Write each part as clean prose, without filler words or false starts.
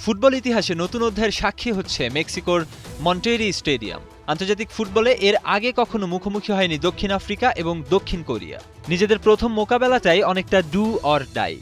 Football ইতিহাসে নতুন অধ্যায়ের সাক্ষী হচ্ছে মেক্সিকোর মন্টেরি স্টেডিয়াম। আন্তর্জাতিক ফুটবলে এর আগে কখনো মুখোমুখি হয়নি দক্ষিণ আফ্রিকা এবং দক্ষিণ কোরিয়া। নিজেদের প্রথম মোকাবেলাটাই অনেকটা ডু অর ডাই।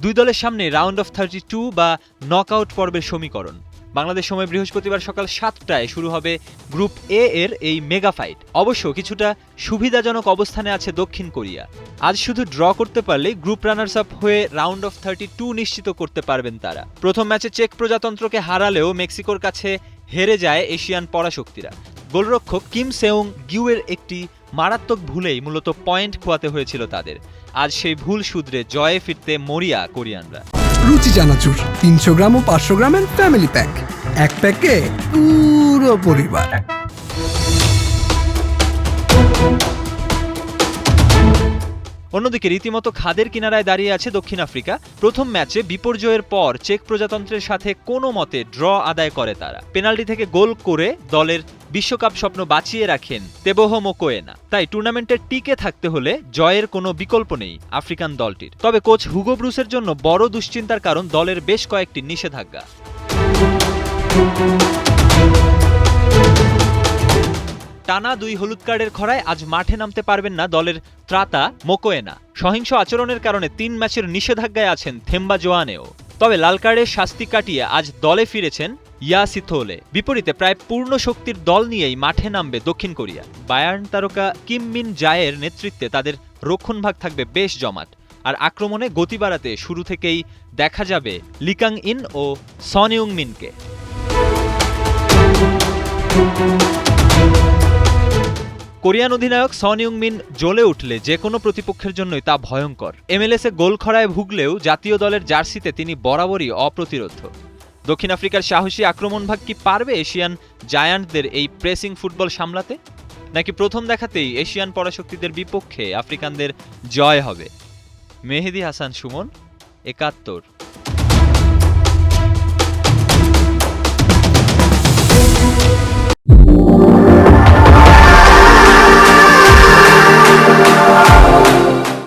দুই দলের সামনে রাউন্ড অফ 32 বা নকআউট পর্বের সমীকরণ। বাংলাদেশ সময় বৃহস্পতিবার সকাল 7টায় শুরু হবে গ্রুপ এ এর এই মেগা ফাইট। অবশ্য কিছুটা সুবিধাজনক অবস্থানে আছে দক্ষিণ কোরিয়া। আজ শুধু ড্র করতে পারলেই গ্রুপ রানার্স আপ হয়ে রাউন্ড অফ 32 নিশ্চিত করতে পারবেন তারা। প্রথম ম্যাচে চেক প্রজাতন্ত্রকে হারালেও মেক্সিকোর কাছে হেরে যায় এশিয়ান পরাশক্তিরা। গোলরক্ষক কিম সেউং গিউয়ের একটি মারাত্মক ভুলেই মূলত পয়েন্ট খোয়াতে হয়েছিল তাদের। আজ সেই ভুল শুধরে জয়ে ফিরতে মরিয়া কোরিয়ানরা। রুচি চানাচুর 300 গ্রাম ও 500 গ্রামের ফ্যামিলি প্যাক, এক প্যাকে পুরো পরিবার। অন্যদিকে রীতিমতো খাদের কিনারায় দাঁড়িয়ে আছে দক্ষিণ আফ্রিকা। প্রথম ম্যাচে বিপর্যয়ের পর চেক প্রজাতন্ত্রের সাথে কোনো মতে ড্র আদায় করে তারা। পেনাল্টি থেকে গোল করে দলের বিশ্বকাপ স্বপ্ন বাঁচিয়ে রাখেন তেবোহো মোকোয়েনা। তাই টুর্নামেন্টে টিকে থাকতে হলে জয়ের কোনো বিকল্প নেই আফ্রিকান দলটির। তবে কোচ হুগো ব্রুসের জন্য বড় দুশ্চিন্তার কারণ দলের বেশ কয়েকটি নিষেধাজ্ঞা। টানা 2 হলুদ কার্ডের খরায় আজ মাঠে নামতে পারবেন না দলের ত্রাতা মোকোয়েনা। সহিংস আচরণের কারণে 3 ম্যাচের নিষেধাজ্ঞায় আছেন থেম্বা জোয়ানেও। তবে লাল কার্ডের শাস্তি কাটিয়ে আজ দলে ফিরেছেন ইয়া সিথোলে। বিপরীতে প্রায় পূর্ণ শক্তির দল নিয়েই মাঠে নামবে দক্ষিণ কোরিয়া। বায়ার্ন তারকা কিম মিন জায়ের নেতৃত্বে তাদের রক্ষণভাগ থাকবে বেশ জমাট। আর আক্রমণে গতি বাড়াতে শুরু থেকেই দেখা যাবে লিকাং ইন ও সন ইউং মিনকে। কোরিয়ান অধিনায়ক সন ইউং মিন জ্বলে উঠলে যে কোনো প্রতিপক্ষের জন্যই তা ভয়ঙ্কর। এমএলএসে গোল খরায় ভুগলেও জাতীয় দলের জার্সিতে তিনি বরাবরই অপ্রতিরোধ্য। দক্ষিণ আফ্রিকার সাহসী আক্রমণভাগ কি পারবে এশিয়ান জায়ান্টদের এই প্রেসিং ফুটবল সামলাতে, নাকি প্রথম দেখাতেই এশিয়ান পরাশক্তিদের বিপক্ষে আফ্রিকানদের জয় হবে? মেহেদী হাসান সুমন, ৭১।